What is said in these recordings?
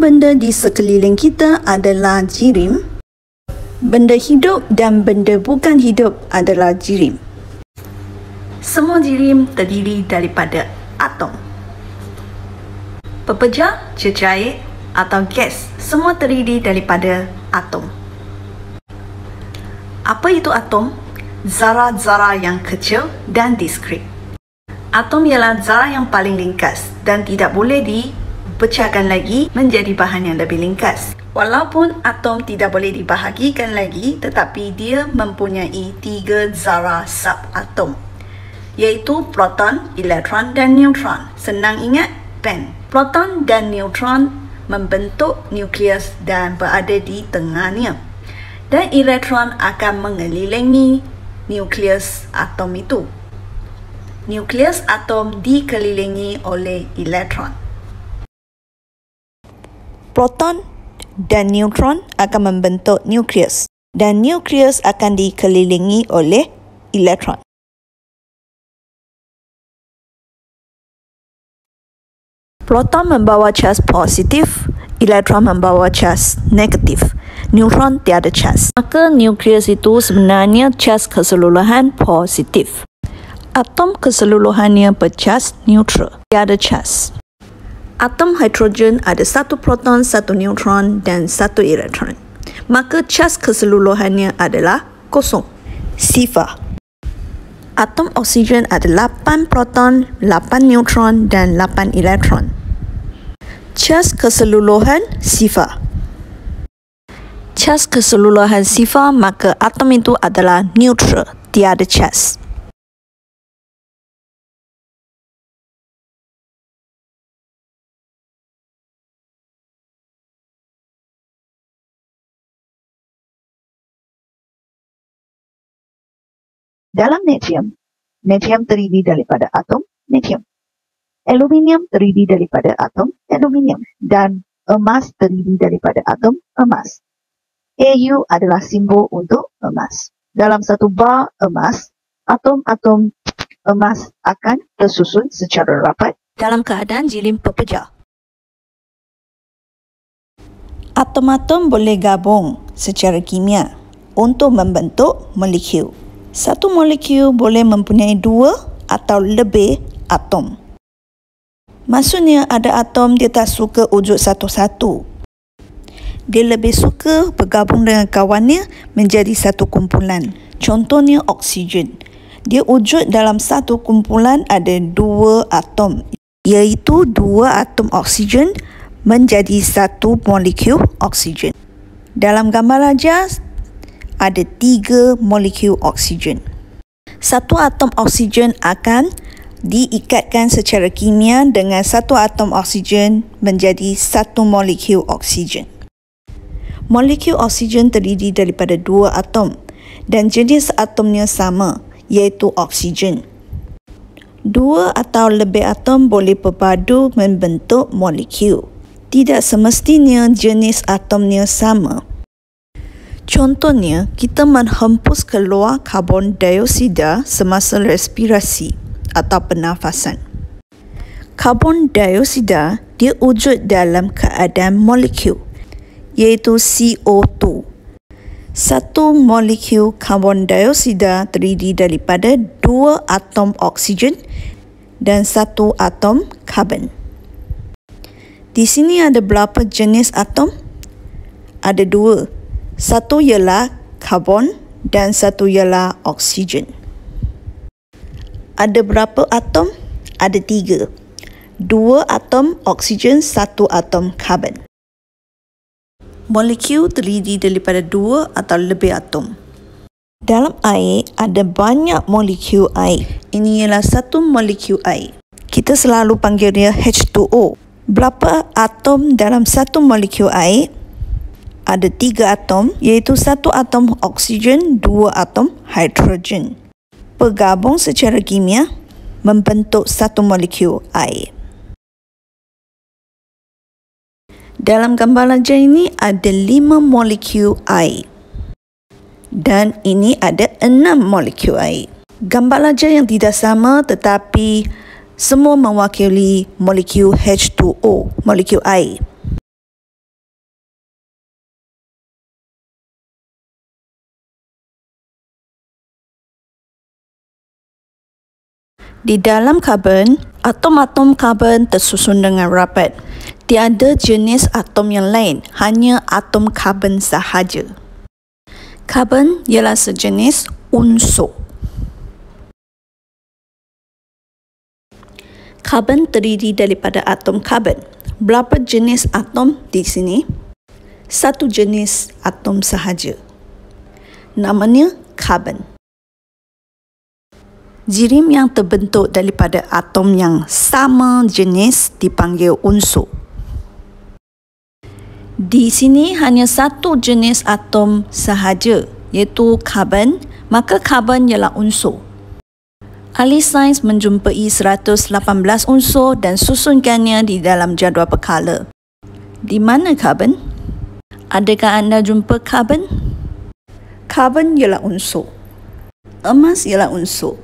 benda di sekeliling kita adalah jirim. Benda hidup dan benda bukan hidup adalah jirim. Semua jirim terdiri daripada atom. Pepeja, cecair atau gas semua terdiri daripada atom. Apa itu atom? Zarah-zarah yang kecil dan diskret. Atom ialah zarah yang paling ringkas dan tidak boleh dipecahkan lagi menjadi bahan yang lebih ringkas. Walaupun atom tidak boleh dibahagikan lagi, tetapi dia mempunyai 3 zarah subatom, iaitu proton, elektron dan neutron. Senang ingat, pen. Proton dan neutron membentuk nukleus dan berada di tengahnya. Dan elektron akan mengelilingi nukleus atom itu. Nukleus atom dikelilingi oleh elektron. Proton dan neutron akan membentuk nukleus dan nukleus akan dikelilingi oleh elektron. Proton membawa cas positif, elektron membawa cas negatif. Neutron tiada cas. Maka nukleus itu sebenarnya cas keseluruhan positif. Atom keseluruhannya bercas neutral, tiada cas. Atom hidrogen ada 1 proton, 1 neutron dan 1 elektron. Maka cas keseluruhannya adalah kosong. Sifar. Atom oksigen ada 8 proton, 8 neutron dan 8 elektron. Cas keseluruhan sifar. Cas keseluruhan sifar, maka atom itu adalah neutral, tiada cas. Dalam natrium, natrium terdiri daripada atom natrium. Aluminium terdiri daripada atom aluminium dan emas terdiri daripada atom emas. Au adalah simbol untuk emas. Dalam satu bar emas, atom-atom emas akan tersusun secara rapat dalam keadaan jirim pepeja. Atom-atom boleh gabung secara kimia untuk membentuk molekul. Satu molekul boleh mempunyai 2 atau lebih atom. Maksudnya ada atom dia tak suka wujud satu-satu. Dia lebih suka bergabung dengan kawannya menjadi satu kumpulan. Contohnya oksigen. Dia wujud dalam satu kumpulan ada 2 atom, iaitu 2 atom oksigen menjadi satu molekul oksigen. Dalam gambar ajar ada 3 molekul oksigen. Satu atom oksigen akan diikatkan secara kimia dengan satu atom oksigen menjadi satu molekul oksigen. Molekul oksigen terdiri daripada 2 atom dan jenis atomnya sama, iaitu oksigen. 2 atau lebih atom boleh berpadu membentuk molekul. Tidak semestinya jenis atomnya sama. Contohnya, kita menghempus keluar karbon dioksida semasa respirasi atau pernafasan. Karbon dioksida dia wujud dalam keadaan molekul, iaitu CO2. Satu molekul karbon dioksida terdiri daripada 2 atom oksigen dan 1 atom karbon. Di sini ada berapa jenis atom? Ada 2. Satu ialah karbon dan satu ialah oksigen. Ada berapa atom? Ada 3. 2 atom oksigen, 1 atom karbon. Molekul terdiri daripada 2 atau lebih atom. Dalam air ada banyak molekul air. Ini ialah satu molekul air. Kita selalu panggil dia H2O. Berapa atom dalam satu molekul air? Ada 3 atom, iaitu 1 atom oksigen, 2 atom hidrogen. Bergabung secara kimia membentuk satu molekul air. Dalam gambar ajar ini ada 5 molekul air. Dan ini ada 6 molekul air. Gambar ajar yang tidak sama tetapi semua mewakili molekul H2O, molekul air. Di dalam karbon, atom-atom karbon tersusun dengan rapat. Tiada jenis atom yang lain, hanya atom karbon sahaja. Karbon ialah sejenis unsur. Karbon terdiri daripada atom karbon. Berapa jenis atom di sini? Satu jenis atom sahaja. Namanya karbon. Jirim yang terbentuk daripada atom yang sama jenis dipanggil unsur. Di sini hanya satu jenis atom sahaja, iaitu karbon, maka karbon ialah unsur. Ahli sains menjumpai 118 unsur dan susunkannya di dalam jadual perkala. Di mana karbon? Adakah anda jumpa karbon? Karbon ialah unsur. Emas ialah unsur.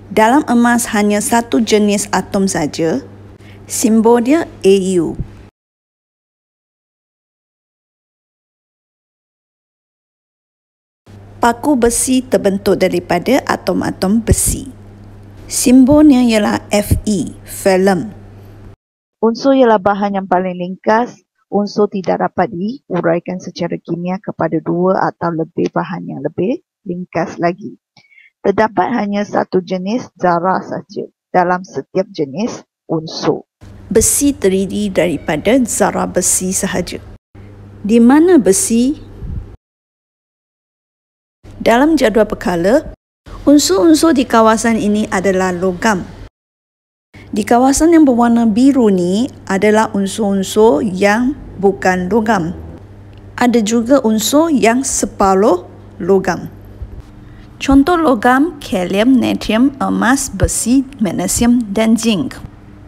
Dalam emas hanya satu jenis atom saja. Simbol dia AU. Paku besi terbentuk daripada atom-atom besi. Simbolnya ialah Fe, film. Unsur ialah bahan yang paling ringkas. Unsur tidak dapat diuraikan secara kimia kepada dua atau lebih bahan yang lebih ringkas lagi. Terdapat hanya satu jenis zarah saja dalam setiap jenis unsur. Besi terdiri daripada zarah besi sahaja. Di mana besi? Dalam jadual perkala, unsur-unsur di kawasan ini adalah logam. Di kawasan yang berwarna biru ni adalah unsur-unsur yang bukan logam. Ada juga unsur yang separuh logam. Contoh logam, kalium, natrium, emas, besi, magnesium dan zinc.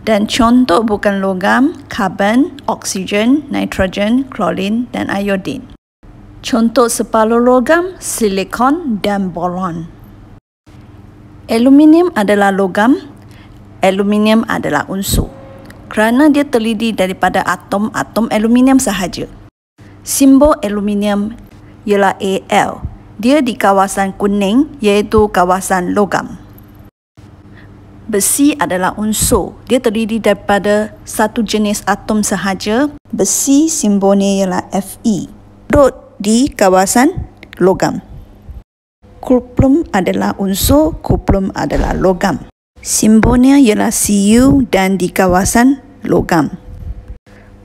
Dan contoh bukan logam, karbon, oksigen, nitrogen, klorin dan iodin. Contoh separuh logam, silikon dan boron. Aluminium adalah logam. Aluminium adalah unsur kerana dia terdiri daripada atom-atom aluminium sahaja. Simbol aluminium ialah Al. Dia di kawasan kuning iaitu kawasan logam. Besi adalah unsur. Dia terdiri daripada satu jenis atom sahaja. Besi simbolnya ialah Fe. Duduk di kawasan logam. Kuprum adalah unsur, kuprum adalah logam. Simbolnya ialah Cu dan di kawasan logam.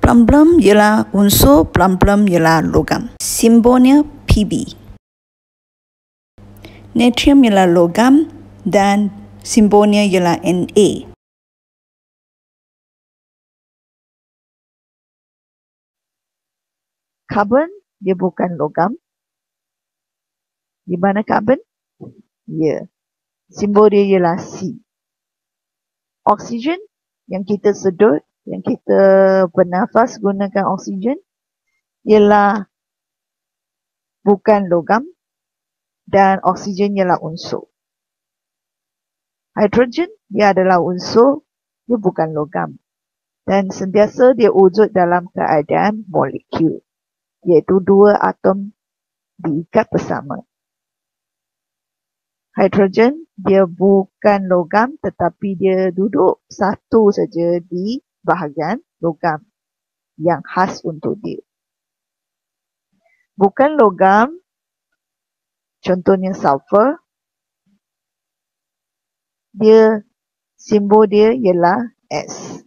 Plumblum ialah unsur, plumblum ialah logam. Simbolnya Pb. Natrium ialah logam dan simbolnya ialah Na. Karbon dia bukan logam. Di mana karbon? Ya. Simbol dia ialah C. Oksigen yang kita sedut, yang kita bernafas gunakan oksigen, ialah bukan logam dan oksigen ialah unsur. Hidrogen dia adalah unsur, dia bukan logam dan sentiasa dia wujud dalam keadaan molekul, iaitu dua atom diikat bersama. Hidrogen dia bukan logam tetapi dia duduk satu saja di bahagian logam yang khas untuk dia. Bukan logam, contohnya sulfur, dia simbol dia ialah S.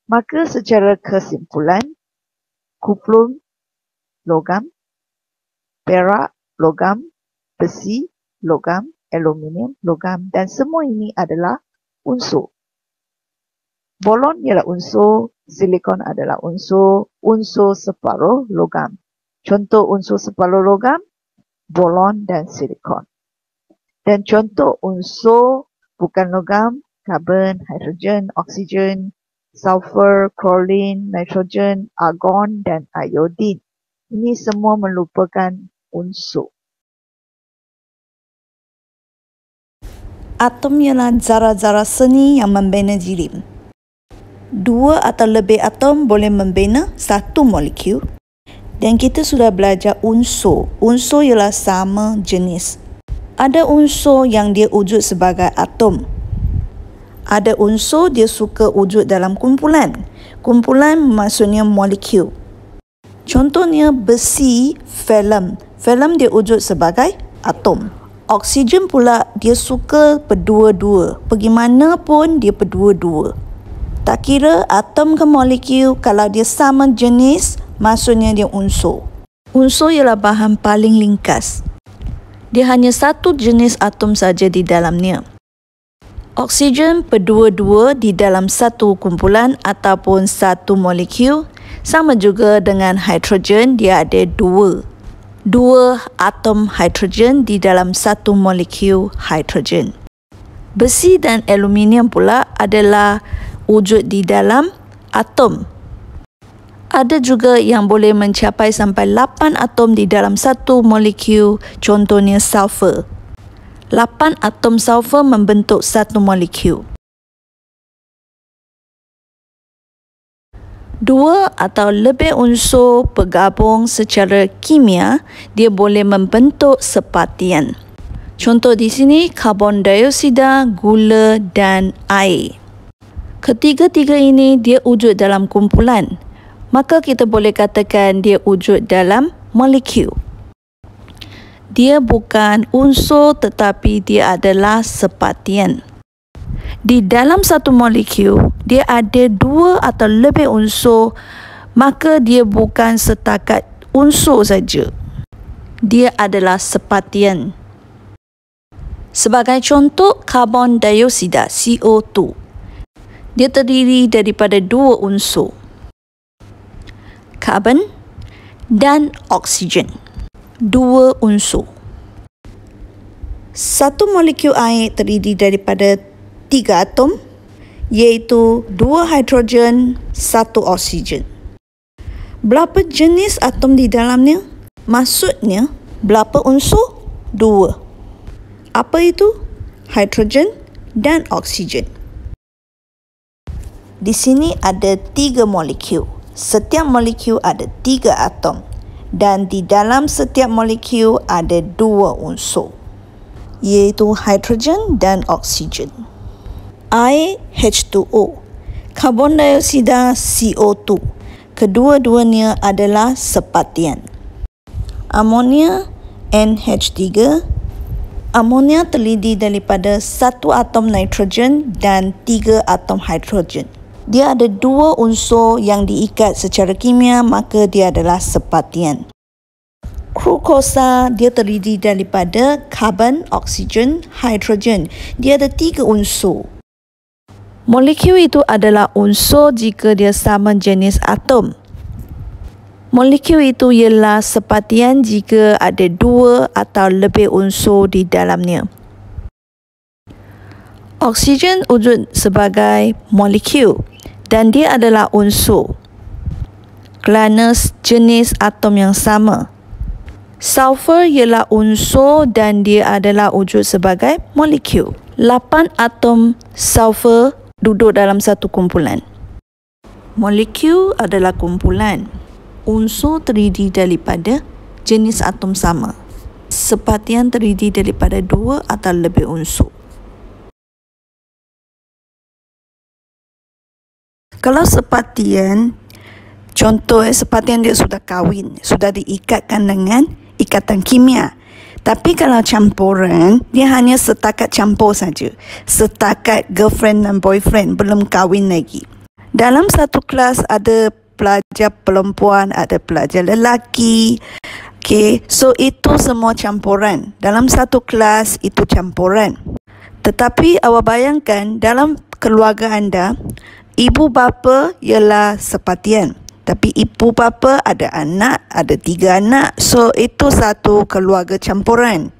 Maka secara kesimpulan, kuprum logam, perak logam, besi logam, aluminium logam dan semua ini adalah unsur. Boron ialah unsur, silikon adalah unsur, unsur separuh logam. Contoh unsur separuh logam, boron dan silikon. Dan contoh unsur bukan logam, karbon, hidrogen, oksigen, sulfur, klorin, nitrogen, argon dan iodin. Ini semua merupakan unsur. Atom ialah zarah-zarah seni yang membina jirim. Dua atau lebih atom boleh membina satu molekul. Dan kita sudah belajar unsur. Unsur ialah sama jenis. Ada unsur yang dia wujud sebagai atom. Ada unsur dia suka wujud dalam kumpulan. Kumpulan maksudnya molekul. Contohnya besi, filem. Filem dia wujud sebagai atom. Oksigen pula dia suka berdua-dua. Pergi mana pun dia berdua-dua. Tak kira atom ke molekul, kalau dia sama jenis, maksudnya dia unsur. Unsur ialah bahan paling ringkas. Dia hanya satu jenis atom saja di dalamnya. Oksigen berdua-dua di dalam satu kumpulan ataupun satu molekul. Sama juga dengan hidrogen, dia ada dua atom hidrogen di dalam satu molekul hidrogen. Besi dan aluminium pula adalah wujud di dalam atom. Ada juga yang boleh mencapai sampai 8 atom di dalam satu molekul, contohnya sulfur. 8 atom sulfur membentuk satu molekul. 2 atau lebih unsur bergabung secara kimia, dia boleh membentuk sepatian. Contoh di sini, karbon dioksida, gula dan air. Ketiga-tiga ini dia wujud dalam kumpulan. Maka kita boleh katakan dia wujud dalam molekul. Dia bukan unsur tetapi dia adalah sepatian. Di dalam satu molekul, dia ada 2 atau lebih unsur, maka dia bukan setakat unsur saja. Dia adalah sepatian. Sebagai contoh, karbon dioksida CO2. Dia terdiri daripada 2 unsur. Karbon dan oksigen. 2 unsur. Satu molekul air terdiri daripada 3 atom, iaitu 2 hidrogen, 1 oksigen. Berapa jenis atom di dalamnya? Maksudnya, berapa unsur? 2. Apa itu? Hidrogen dan oksigen. Di sini ada 3 molekul. Setiap molekul ada 3 atom. Dan di dalam setiap molekul ada 2 unsur, iaitu hidrogen dan oksigen. Air H2O, karbon dioksida CO2. Kedua-duanya adalah sepatian. Amonia NH3. Amonia terdiri daripada 1 atom nitrogen dan 3 atom hidrogen. Dia ada 2 unsur yang diikat secara kimia, maka dia adalah sepatian. Glukosa dia terdiri daripada karbon, oksigen, hidrogen. Dia ada 3 unsur. Molekul itu adalah unsur jika dia sama jenis atom. Molekul itu ialah sepatian jika ada 2 atau lebih unsur di dalamnya. Oksigen wujud sebagai molekul dan dia adalah unsur kerana jenis atom yang sama. Sulfur ialah unsur dan dia adalah wujud sebagai molekul. 8 atom sulfur duduk dalam satu kumpulan. Molekul adalah kumpulan. Unsur terdiri daripada jenis atom sama. Sepatian terdiri daripada 2 atau lebih unsur. Kalau sepatian, contoh sepatian dia sudah kahwin, sudah diikatkan dengan ikatan kimia. Tapi kalau campuran, dia hanya setakat campur saja. Setakat girlfriend dan boyfriend, belum kahwin lagi. Dalam satu kelas ada pelajar perempuan, ada pelajar lelaki. Okay, so itu semua campuran. Dalam satu kelas itu campuran. Tetapi awak bayangkan dalam keluarga anda, ibu bapa ialah sepatian. Tapi ibu bapa ada anak, ada 3 anak. So, itu satu keluarga campuran.